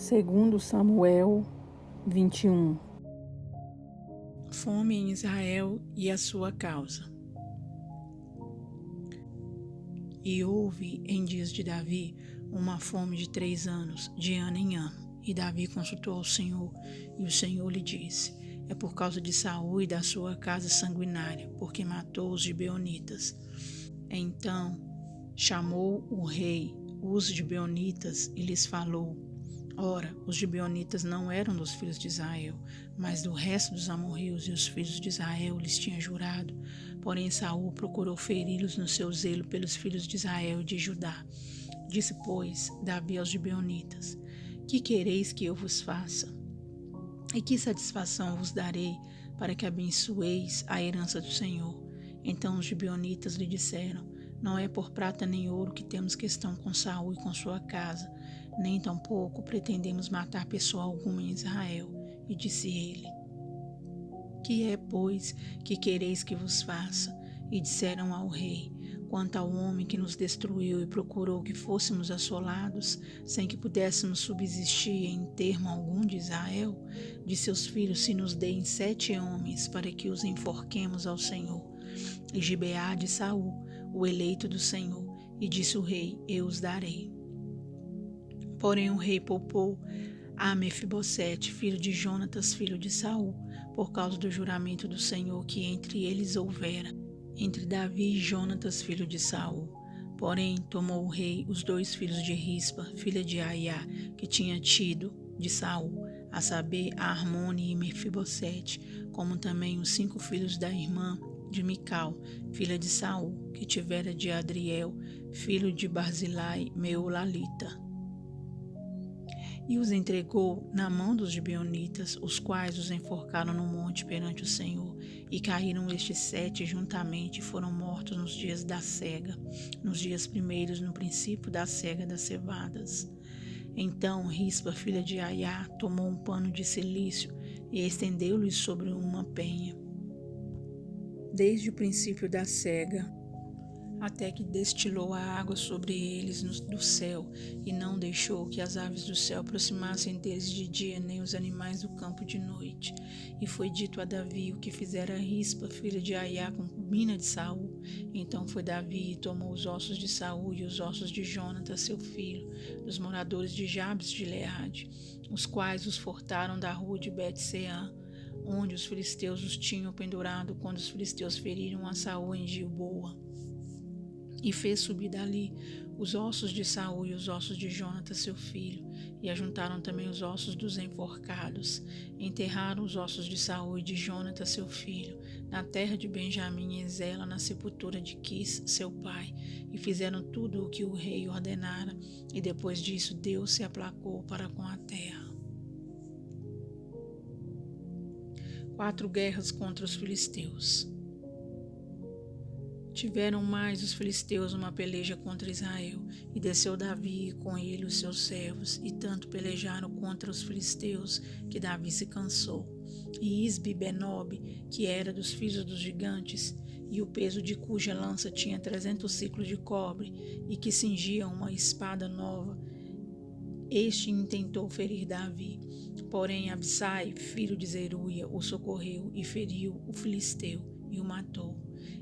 Segundo Samuel 21. Fome em Israel e a sua causa. E houve em dias de Davi uma fome de 3 anos, de ano em ano. E Davi consultou ao Senhor, e o Senhor lhe disse: é por causa de Saul e da sua casa sanguinária, porque matou os gibeonitas. Então chamou o rei os gibeonitas e lhes falou: ora, os gibeonitas não eram dos filhos de Israel, mas do resto dos amorreus, e os filhos de Israel lhes tinham jurado. Porém Saul procurou feri-los no seu zelo pelos filhos de Israel e de Judá. Disse, pois, Davi aos gibeonitas: que quereis que eu vos faça? E que satisfação vos darei para que abençoeis a herança do Senhor? Então os gibeonitas lhe disseram: não é por prata nem ouro que temos questão com Saul e com sua casa, nem tampouco pretendemos matar pessoa alguma em Israel. E disse ele: que é, pois, que quereis que vos faça? E disseram ao rei: quanto ao homem que nos destruiu e procurou que fôssemos assolados, sem que pudéssemos subsistir em termo algum de Israel, de seus filhos se nos deem 7 homens, para que os enforquemos ao Senhor. E Gibeá de Saul, o eleito do Senhor, e disse o rei: eu os darei. Porém o rei poupou a Mefibosete, filho de Jonatas, filho de Saul, por causa do juramento do Senhor que entre eles houvera, entre Davi e Jonatas, filho de Saul. Porém tomou o rei os 2 filhos de Rispa, filha de Aiá, que tinha tido de Saul, a saber, a Armone e Mefibosete, como também os 5 filhos da irmã de Mical, filha de Saul, que tivera de Adriel, filho de Barzilai, Meolalita. E os entregou na mão dos gibeonitas, os quais os enforcaram no monte perante o Senhor. E caíram estes 7 juntamente e foram mortos nos dias da cega, nos dias primeiros, no princípio da cega das cevadas. Então Rispa, filha de Aiá, tomou um pano de cilício e estendeu-lhe sobre uma penha, desde o princípio da cega, até que destilou a água sobre eles do céu, e não deixou que as aves do céu aproximassem deles de dia, nem os animais do campo de noite. E foi dito a Davi o que fizera Rispa, filha de Aiá, concubina de Saul. Então foi Davi e tomou os ossos de Saul e os ossos de Jonatas, seu filho, dos moradores de Jabes de Gileade, os quais os furtaram da rua de Bet-seã, onde os filisteus os tinham pendurado quando os filisteus feriram a Saul em Gilboa. E fez subir dali os ossos de Saul e os ossos de Jonatas, seu filho, e ajuntaram também os ossos dos enforcados. Enterraram os ossos de Saul e de Jonatas, seu filho, na terra de Benjamim em Zela, na sepultura de Quis, seu pai, e fizeram tudo o que o rei ordenara, e depois disso Deus se aplacou para com a terra. 4 guerras contra os filisteus. Tiveram mais os filisteus uma peleja contra Israel, e desceu Davi e com ele os seus servos, e tanto pelejaram contra os filisteus, que Davi se cansou. E Isbi-Benob, que era dos filhos dos gigantes, e o peso de cuja lança tinha 300 ciclos de cobre, e que cingia uma espada nova, este intentou ferir Davi. Porém Absai, filho de Zeruia, o socorreu e feriu o filisteu e o matou.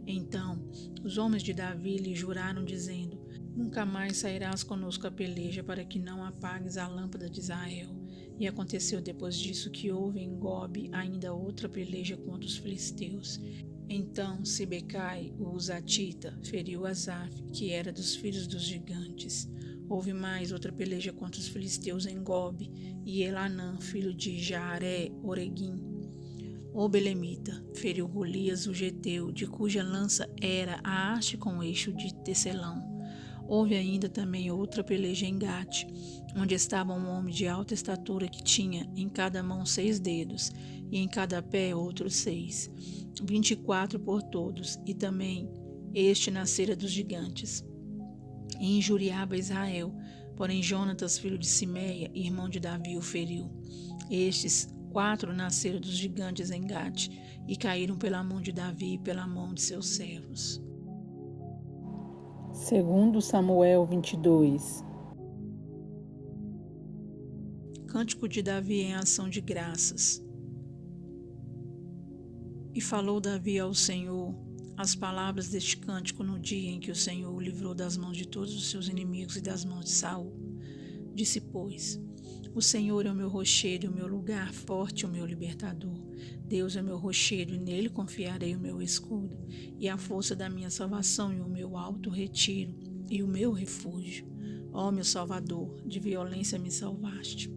Então os homens de Davi lhe juraram, dizendo: nunca mais sairás conosco a peleja, para que não apagues a lâmpada de Israel. E aconteceu depois disso que houve em Gobe ainda outra peleja contra os filisteus. Então Sibecai, o Uzatita, feriu Asaf, que era dos filhos dos gigantes. Houve mais outra peleja contra os filisteus em Gobe, e Elanã, filho de Jaaré, Oreguim, o belemita, feriu Golias o geteu, de cuja lança era a haste com eixo de tecelão. Houve ainda também outra peleja em Gate, onde estava um homem de alta estatura que tinha em cada mão 6 dedos, e em cada pé outros 6, 24 por todos, e também este nascera dos gigantes. E injuriava Israel, porém Jonatas, filho de Simeia, irmão de Davi, o feriu. Estes 4 nasceram dos gigantes em Gate, e caíram pela mão de Davi e pela mão de seus servos. Segundo Samuel 22. Cântico de Davi em ação de graças. E falou Davi ao Senhor as palavras deste cântico no dia em que o Senhor o livrou das mãos de todos os seus inimigos e das mãos de Saul. Disse, pois, o Senhor é o meu rochedo, o meu lugar forte, o meu libertador. Deus é o meu rochedo, e nele confiarei o meu escudo, e a força da minha salvação, e o meu alto retiro, e o meu refúgio. Ó meu Salvador, de violência me salvaste.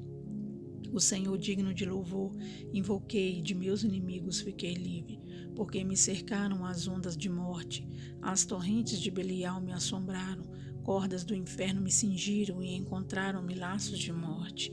O Senhor digno de louvor, invoquei, de meus inimigos fiquei livre, porque me cercaram as ondas de morte, as torrentes de Belial me assombraram, cordas do inferno me cingiram e encontraram-me laços de morte.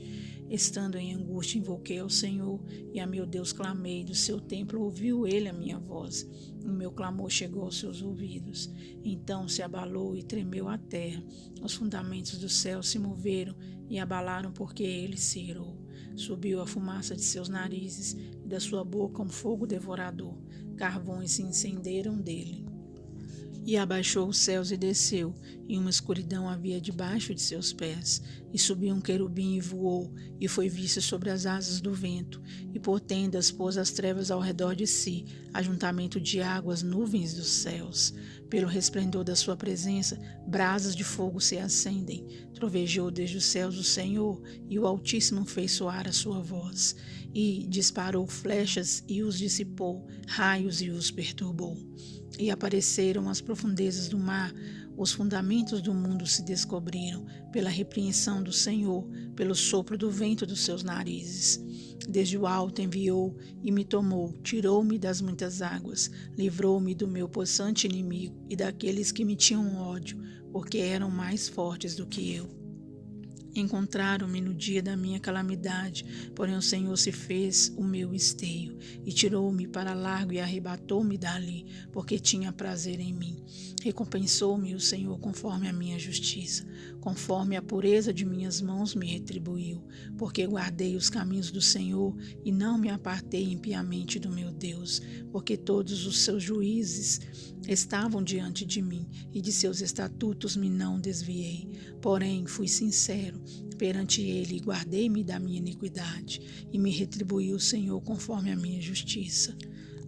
Estando em angústia, invoquei ao Senhor, e a meu Deus clamei, do seu templo ouviu ele a minha voz, o meu clamor chegou aos seus ouvidos. Então se abalou e tremeu a terra, os fundamentos do céu se moveram e abalaram porque ele se irou. Subiu a fumaça de seus narizes, e da sua boca um fogo devorador, carvões se incenderam dele. E abaixou os céus e desceu, e uma escuridão havia debaixo de seus pés. E subiu um querubim e voou, e foi visto sobre as asas do vento, e por tendas pôs as trevas ao redor de si, ajuntamento de águas, nuvens dos céus. Pelo resplendor da sua presença, brasas de fogo se acendem. Trovejou desde os céus o Senhor, e o Altíssimo fez soar a sua voz. E disparou flechas e os dissipou, raios e os perturbou. E apareceram as profundezas do mar, os fundamentos do mundo se descobriram, pela repreensão do Senhor, pelo sopro do vento dos seus narizes. Desde o alto enviou e me tomou, tirou-me das muitas águas, livrou-me do meu possante inimigo e daqueles que me tinham ódio, porque eram mais fortes do que eu. Encontraram-me no dia da minha calamidade, porém o Senhor se fez o meu esteio, e tirou-me para largo e arrebatou-me dali, porque tinha prazer em mim. Recompensou-me o Senhor conforme a minha justiça, conforme a pureza de minhas mãos me retribuiu, porque guardei os caminhos do Senhor e não me apartei impiamente do meu Deus, porque todos os seus juízes estavam diante de mim, e de seus estatutos me não desviei. Porém, fui sincero perante ele e guardei-me da minha iniquidade, e me retribuiu o Senhor conforme a minha justiça,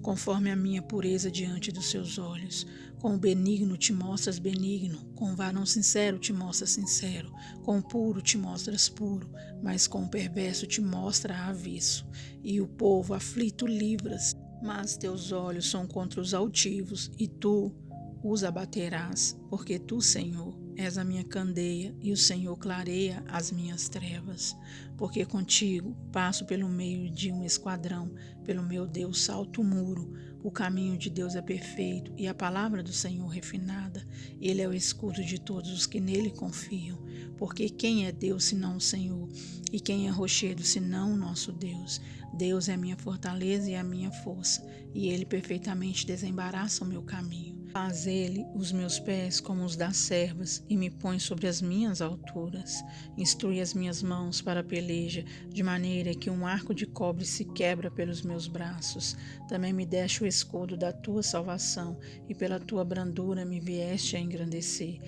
conforme a minha pureza diante dos seus olhos. Com o benigno te mostras benigno, com o varão sincero te mostras sincero, com o puro te mostras puro, mas com o perverso te mostra avesso, e o povo aflito livras. Mas teus olhos são contra os altivos, e tu os abaterás, porque tu, Senhor, és a minha candeia, e o Senhor clareia as minhas trevas. Porque contigo passo pelo meio de um esquadrão, pelo meu Deus salto o muro. O caminho de Deus é perfeito, e a palavra do Senhor refinada. Ele é o escudo de todos os que nele confiam. Porque quem é Deus senão o Senhor? E quem é rochedo senão o nosso Deus? Deus é a minha fortaleza e a minha força, e ele perfeitamente desembaraça o meu caminho. Faz ele os meus pés como os das servas, e me põe sobre as minhas alturas. Instrui as minhas mãos para a peleja, de maneira que um arco de cobre se quebra pelos meus braços. Também me deste o escudo da tua salvação, e pela tua brandura me vieste a engrandecer.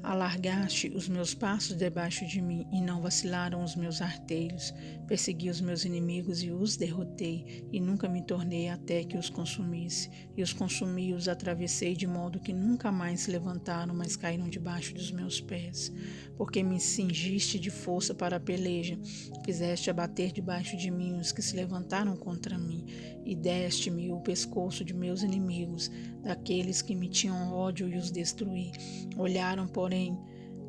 Alargaste os meus passos debaixo de mim, e não vacilaram os meus artelhos. Persegui os meus inimigos e os derrotei, e nunca me tornei até que os consumisse. E os consumi e os atravessei de modo que nunca mais se levantaram, mas caíram debaixo dos meus pés. Porque me cingiste de força para a peleja, fizeste abater debaixo de mim os que se levantaram contra mim, e deste-me o pescoço de meus inimigos, daqueles que me tinham ódio, e os destruí. Olharam, porém,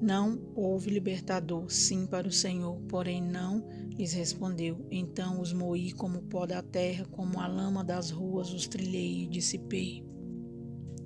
não houve libertador, sim para o Senhor, porém não lhes respondeu. Então os moí como pó da terra, como a lama das ruas os trilhei e dissipei.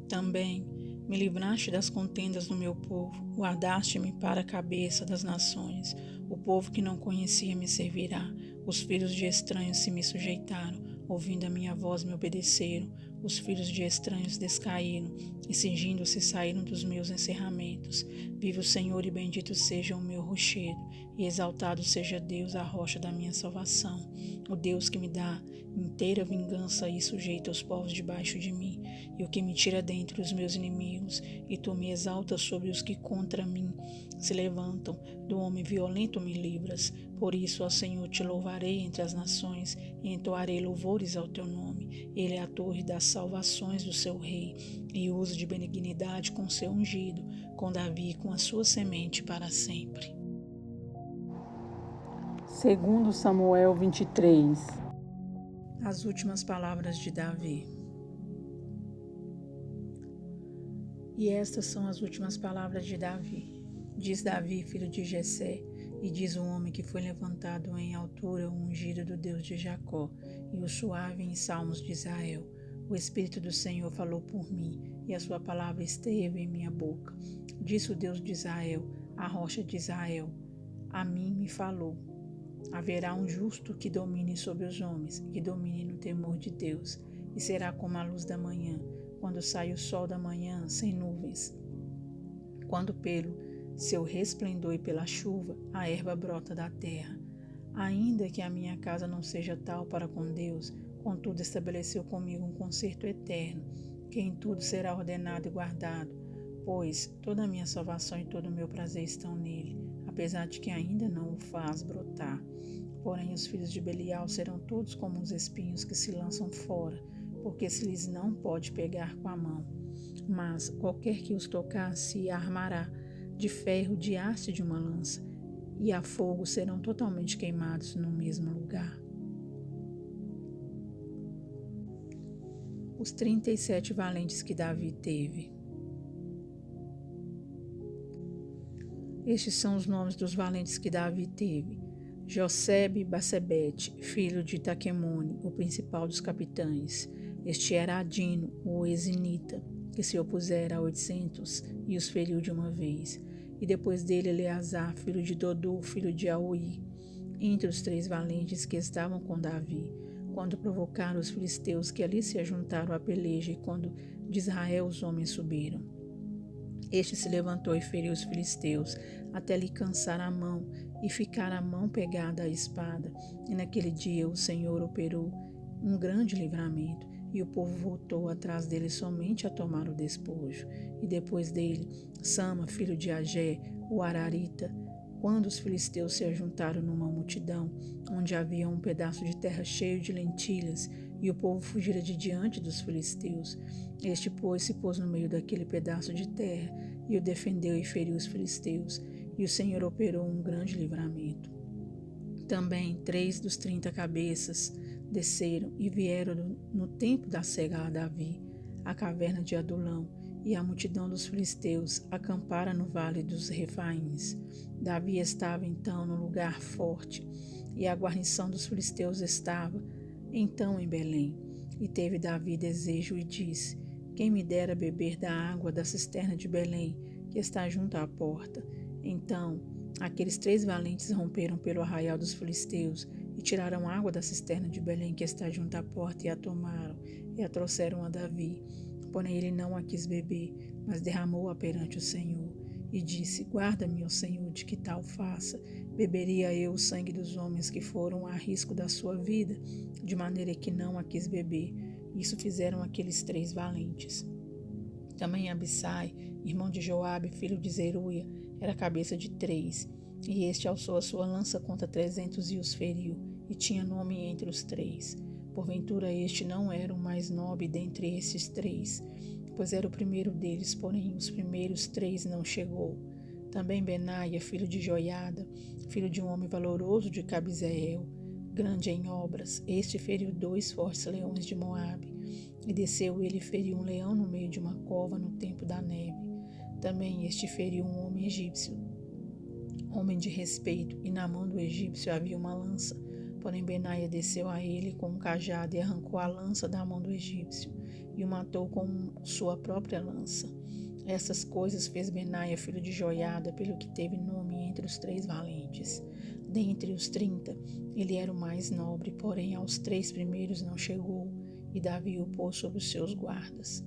Também me livraste das contendas do meu povo, guardaste-me para a cabeça das nações. O povo que não conhecia me servirá, os filhos de estranhos se me sujeitaram, ouvindo a minha voz me obedeceram. Os filhos de estranhos descaíram, e cingindo-se saíram dos meus encerramentos. Vive o Senhor, e bendito seja o meu rochedo, e exaltado seja Deus, a rocha da minha salvação. O Deus que me dá inteira vingança e sujeita os povos debaixo de mim. e o que me tira dentre os meus inimigos, e tu me exaltas sobre os que contra mim se levantam. Do homem violento me livras. Por isso, ó Senhor, te louvarei entre as nações, e entoarei louvores ao teu nome. Ele é a torre das salvações do seu rei, e usa de benignidade com seu ungido, com Davi e com a sua semente para sempre. Segundo Samuel 23. As últimas palavras de Davi. E estas são as últimas palavras de Davi. Diz Davi, filho de Jessé, e diz o homem que foi levantado em altura, o ungido do Deus de Jacó, e o suave em salmos de Israel. O Espírito do Senhor falou por mim, e a sua palavra esteve em minha boca. Disse o Deus de Israel, a rocha de Israel, a mim me falou. Haverá um justo que domine sobre os homens, que domine no temor de Deus, e será como a luz da manhã, quando sai o sol da manhã sem nuvens, quando pelo seu resplendor e pela chuva a erva brota da terra. Ainda que a minha casa não seja tal para com Deus, contudo estabeleceu comigo um concerto eterno, que em tudo será ordenado e guardado, pois toda a minha salvação e todo o meu prazer estão nele, apesar de que ainda não o faz brotar. Porém, os filhos de Belial serão todos como os espinhos que se lançam fora, porque se lhes não pode pegar com a mão. Mas qualquer que os tocar se armará de ferro de haste de uma lança, e a fogo serão totalmente queimados no mesmo lugar. Os 37 valentes que Davi teve. Estes são os nomes dos valentes que Davi teve: Josebe-Basebete, filho de Taquemone, o principal dos capitães. Este era Adino, o Ezinita, que se opusera a 800 e os feriu de uma vez. E depois dele Eleazar, filho de Dodô, filho de Auí, entre os 3 valentes que estavam com Davi, quando provocaram os filisteus que ali se ajuntaram à peleja, e quando de Israel os homens subiram. Este se levantou e feriu os filisteus, até lhe cansar a mão, e ficar a mão pegada à espada. E naquele dia o Senhor operou um grande livramento, e o povo voltou atrás dele somente a tomar o despojo. E depois dele, Sama, filho de Agé, o Ararita, quando os filisteus se ajuntaram numa multidão, onde havia um pedaço de terra cheio de lentilhas, e o povo fugira de diante dos filisteus. Este, pois, se pôs no meio daquele pedaço de terra, e o defendeu e feriu os filisteus, e o Senhor operou um grande livramento. Também 3 dos 30 cabeças desceram e vieram no tempo da cega a Davi, à caverna de Adulão, e a multidão dos filisteus acampara no vale dos Refaíns. Davi estava então no lugar forte, e a guarnição dos filisteus estava então em Belém. E teve Davi desejo e disse: quem me dera beber da água da cisterna de Belém, que está junto à porta. Então aqueles 3 valentes romperam pelo arraial dos filisteus e tiraram água da cisterna de Belém, que está junto à porta, e a tomaram e a trouxeram a Davi. Porém ele não a quis beber, mas derramou-a perante o Senhor. E disse: guarda-me, ó Senhor, de que tal faça. Beberia eu o sangue dos homens que foram a risco da sua vida, de maneira que não a quis beber. Isso fizeram aqueles 3 valentes. Também Abissai, irmão de Joabe, filho de Zeruia, era cabeça de 3, e este alçou a sua lança contra 300 e os feriu, e tinha nome entre os 3. Porventura este não era o mais nobre dentre esses 3, pois era o primeiro deles, porém os primeiros 3 não chegou. Também Benaia, filho de Joiada, filho de um homem valoroso de Cabizeel, grande em obras, este feriu 2 fortes leões de Moabe, e desceu ele e feriu um leão no meio de uma cova no tempo da neve. Também este feriu um homem egípcio, homem de respeito, e na mão do egípcio havia uma lança. Porém Benaia desceu a ele com um cajado e arrancou a lança da mão do egípcio, e o matou com sua própria lança. Essas coisas fez Benaia, filho de Joiada, pelo que teve nome entre os 3 valentes. Dentre os 30, ele era o mais nobre, porém aos 3 primeiros não chegou, e Davi o pôs sobre os seus guardas.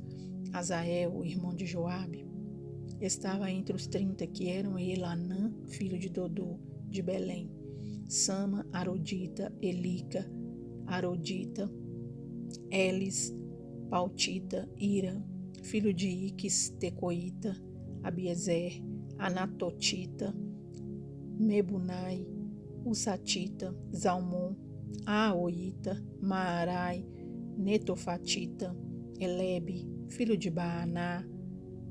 Azael, o irmão de Joabe, estava entre os 30, que eram Elanã, filho de Dodô, de Belém, Sama, Arodita, Elica, Arodita, Elis, Pautita, Ira, filho de Iques, Tecoíta, Abiezer, Anatotita, Mebunai, Usatita, Zalmon, Aoíta, Maarai, Netofatita, Elebe, filho de Baaná,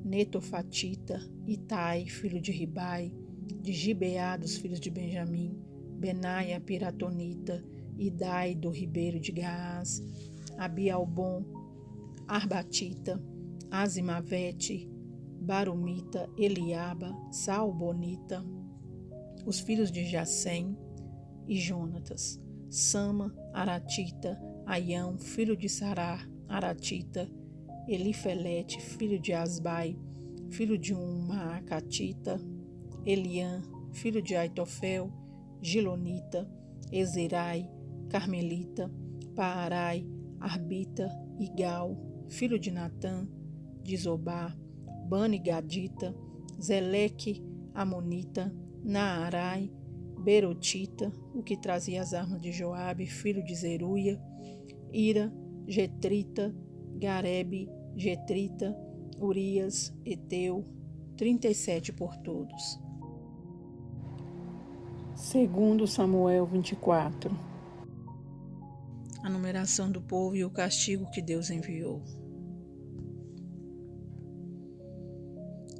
Netofatita, Itai, filho de Ribai, de Gibeá dos filhos de Benjamim, Benaia, Piratonita, Idai, do ribeiro de Gaás, Abialbon, Arbatita, Azimavete, Barumita, Eliaba, Salbonita, os filhos de Jacém e Jonatas, Sama, Aratita, Aião, filho de Sarar, Aratita, Elifelete, filho de Asbai, filho de Maacatita, Eliã, filho de Aitofel, Gilonita, Ezerai, Carmelita, Paarai, Arbita, Igal, filho de Natã, de Zobá, Bani Gadita, Zeleque, Amonita, Naarai, Berotita, o que trazia as armas de Joabe, filho de Zeruia, Ira, Getrita, Garebe, Getrita, Urias, Eteu, 37 por todos. Segundo Samuel 24. A numeração do povo e o castigo que Deus enviou.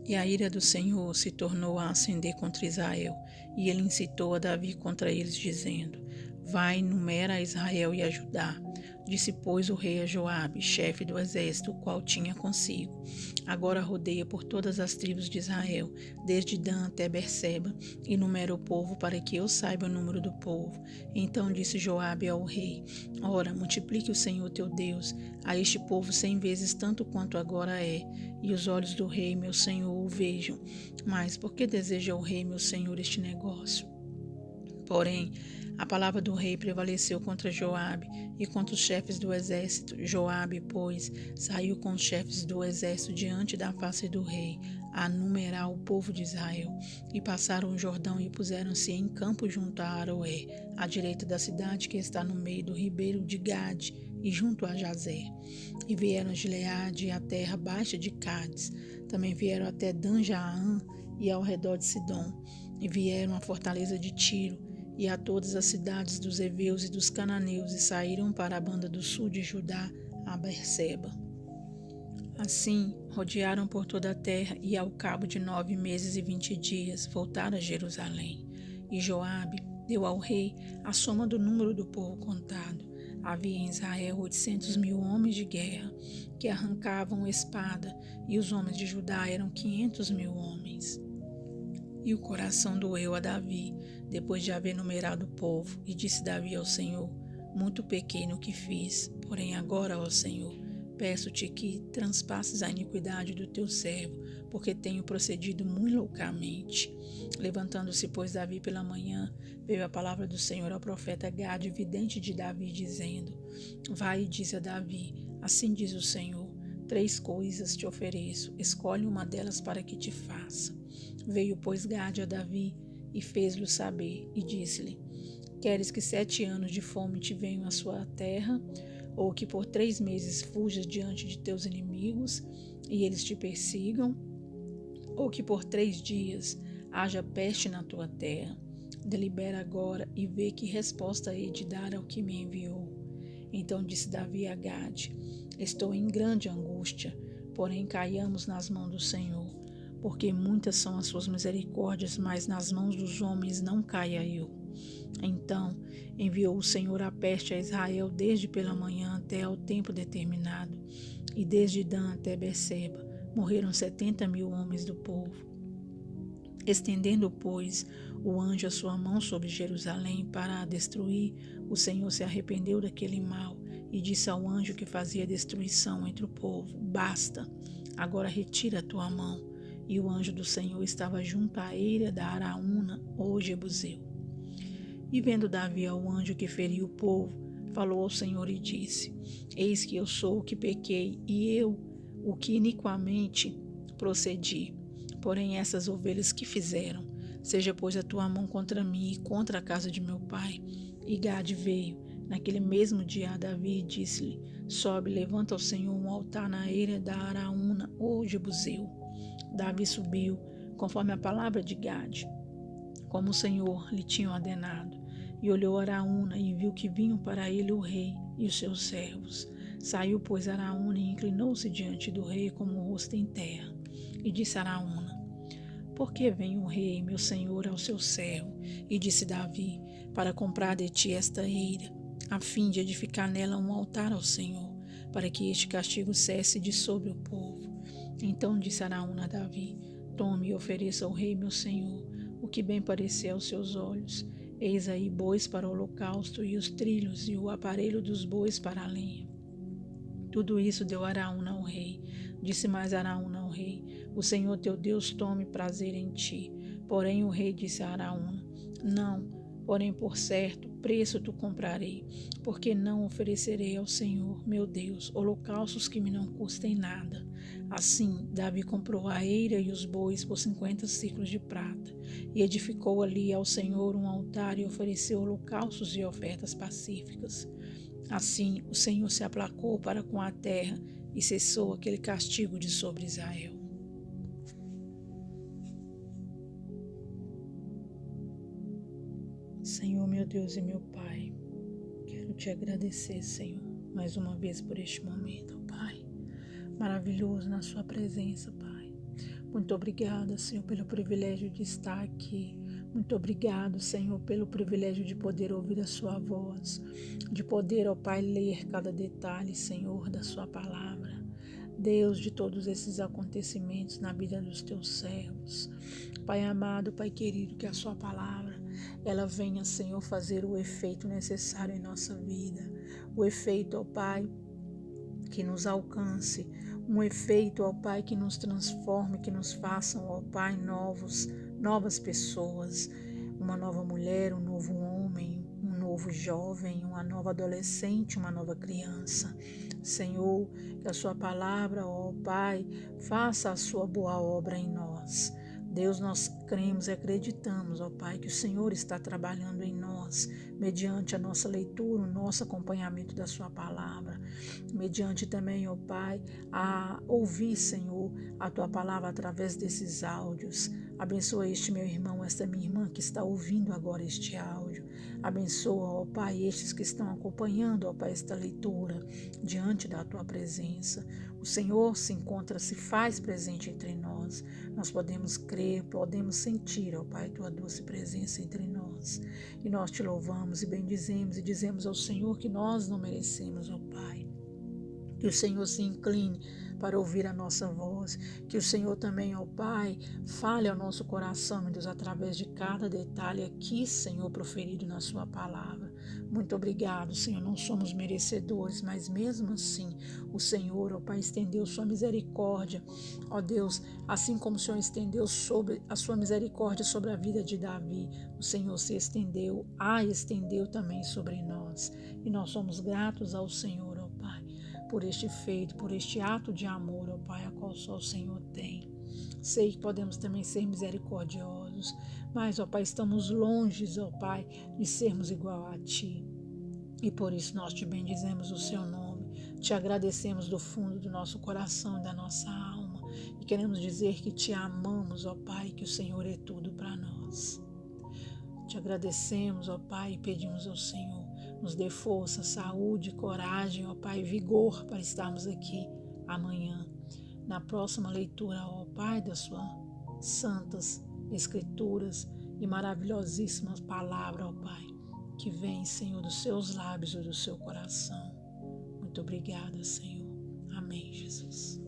E a ira do Senhor se tornou a acender contra Israel, e ele incitou a Davi contra eles, dizendo: Vai, numera a Israel e a Judá. Disse, pois, o rei a Joabe, chefe do exército, o qual tinha consigo: Agora rodeia por todas as tribos de Israel, desde Dan até Berseba, e numera o povo, para que eu saiba o número do povo. Então disse Joabe ao rei: Ora, multiplique o Senhor teu Deus a este povo 100 vezes tanto quanto agora é, e os olhos do rei, meu senhor, o vejam. Mas por que deseja o rei, meu senhor, este negócio? Porém, a palavra do rei prevaleceu contra Joabe e contra os chefes do exército. Joabe, pois, saiu com os chefes do exército diante da face do rei, a numerar o povo de Israel. E passaram o Jordão e puseram-se em campo junto a Aroé, à direita da cidade que está no meio do ribeiro de Gade, e junto a Jazer. E vieram a Gileade e a terra baixa de Cádiz. Também vieram até Dan-Jaã e ao redor de Sidom. E vieram à fortaleza de Tiro, e a todas as cidades dos heveus e dos cananeus, e saíram para a banda do sul de Judá, a Berseba. Assim, rodearam por toda a terra, e ao cabo de 9 meses e 20 dias, voltaram a Jerusalém. E Joabe deu ao rei a soma do número do povo contado. Havia em Israel 800.000 homens de guerra, que arrancavam espada, e os homens de Judá eram 500.000 homens. E o coração doeu a Davi, depois de haver numerado o povo, e disse Davi ao Senhor: Muito pequei no que fiz, porém agora, ó Senhor, peço-te que transpasses a iniquidade do teu servo, porque tenho procedido muito loucamente. Levantando-se, pois, Davi pela manhã, veio a palavra do Senhor ao profeta Gade, vidente de Davi, dizendo: Vai e diz a Davi: Assim diz o Senhor, 3 coisas te ofereço, escolhe uma delas para que te faça. Veio, pois, Gade a Davi e fez-lhe saber, e disse-lhe: Queres que 7 anos de fome te venham à sua terra, ou que por 3 meses fujas diante de teus inimigos e eles te persigam, ou que por 3 dias haja peste na tua terra? Delibera agora e vê que resposta hei de dar ao que me enviou. Então disse Davi a Gade: Estou em grande angústia, porém caiamos nas mãos do Senhor, porque muitas são as suas misericórdias, mas nas mãos dos homens não caia eu. Então enviou o Senhor a peste a Israel desde pela manhã até ao tempo determinado, e desde Dan até Berseba morreram 70.000 homens do povo. Estendendo, pois, o anjo a sua mão sobre Jerusalém para a destruir, o Senhor se arrependeu daquele mal e disse ao anjo que fazia destruição entre o povo: Basta, agora retira a tua mão. E o anjo do Senhor estava junto à eira da Araúna, ou Jebuseu. E vendo Davi ao anjo que feriu o povo, falou ao Senhor e disse: Eis que eu sou o que pequei, e eu o que iniquamente procedi. Porém essas ovelhas que fizeram? Seja, pois, a tua mão contra mim e contra a casa de meu pai. E Gade veio naquele mesmo dia a Davi e disse-lhe: Sobe, levanta ao Senhor um altar na eira da Araúna ou Jebuseu. Davi subiu, conforme a palavra de Gade, como o Senhor lhe tinha ordenado, e olhou Araúna e viu que vinham para ele o rei e os seus servos. Saiu, pois, Araúna e inclinou-se diante do rei com o rosto em terra. E disse Araúna: Por que vem o rei, meu senhor, ao seu servo? E disse Davi: Para comprar de ti esta eira, a fim de edificar nela um altar ao Senhor, para que este castigo cesse de sobre o povo. Então disse Araúna a Davi: Tome e ofereça ao rei, meu senhor, o que bem parecer aos seus olhos. Eis aí bois para o holocausto, e os trilhos, e o aparelho dos bois para a lenha. Tudo isso deu Araúna ao rei. Disse mais Araúna ao rei: O Senhor teu Deus tome prazer em ti. Porém o rei disse a Araúna: Não, porém por certo preço tu comprarei, porque não oferecerei ao Senhor, meu Deus, holocaustos que me não custem nada. Assim, Davi comprou a eira e os bois por 50 siclos de prata, e edificou ali ao Senhor um altar e ofereceu holocaustos e ofertas pacíficas. Assim, o Senhor se aplacou para com a terra e cessou aquele castigo de sobre Israel. Senhor, meu Deus e meu Pai, quero te agradecer, Senhor, mais uma vez por este momento, Pai. Maravilhoso na sua presença, Pai. Muito obrigada, Senhor, pelo privilégio de estar aqui. Muito obrigado, Senhor, pelo privilégio de poder ouvir a sua voz, de poder, ó Pai, ler cada detalhe, Senhor, da sua palavra. Deus, de todos esses acontecimentos na vida dos teus servos. Pai amado, Pai querido, que a sua palavra, ela venha, Senhor, fazer o efeito necessário em nossa vida. O efeito, ó Pai, que nos alcance, um efeito, ó Pai, que nos transforme, que nos façam, ó Pai, novas pessoas, uma nova mulher, um novo homem, um novo jovem, uma nova adolescente, uma nova criança. Senhor, que a sua palavra, ó Pai, faça a sua boa obra em nós. Deus, nós cremos e acreditamos, ó Pai, que o Senhor está trabalhando em nós, mediante a nossa leitura, o nosso acompanhamento da sua palavra, mediante também, ó Pai, a ouvir, Senhor, a tua palavra através desses áudios. Abençoa este meu irmão, esta minha irmã que está ouvindo agora este áudio. Abençoa, ó Pai, estes que estão acompanhando, ó Pai, esta leitura diante da tua presença. O Senhor se faz presente entre nós. Nós podemos crer, podemos sentir, ó Pai, tua doce presença entre nós. E nós te louvamos e bendizemos e dizemos ao Senhor que nós não merecemos, ó Pai. Que o Senhor se incline para ouvir a nossa voz, que o Senhor também, ó Pai, fale ao nosso coração, meu Deus, através de cada detalhe aqui, Senhor, proferido na sua palavra. Muito obrigado, Senhor, não somos merecedores, mas mesmo assim, o Senhor, ó Pai, estendeu sua misericórdia, ó Deus, assim como o Senhor estendeu sobre a sua misericórdia sobre a vida de Davi, o Senhor se estendeu também sobre nós, e nós somos gratos ao Senhor, ó Pai, por este feito, por este ato de amor, ó Pai, a qual só o Senhor tem. Sei que podemos também ser misericordiosos, mas, ó Pai, estamos longe, ó Pai, de sermos igual a Ti. E por isso nós te bendizemos o Seu nome, te agradecemos do fundo do nosso coração e da nossa alma, e queremos dizer que te amamos, ó Pai, que o Senhor é tudo para nós. Te agradecemos, ó Pai, e pedimos ao Senhor, nos dê força, saúde, coragem, ó Pai, vigor para estarmos aqui amanhã, na próxima leitura, ó Pai, das suas santas escrituras e maravilhosíssimas palavras, ó Pai, que vem, Senhor, dos seus lábios e do seu coração. Muito obrigada, Senhor. Amém, Jesus.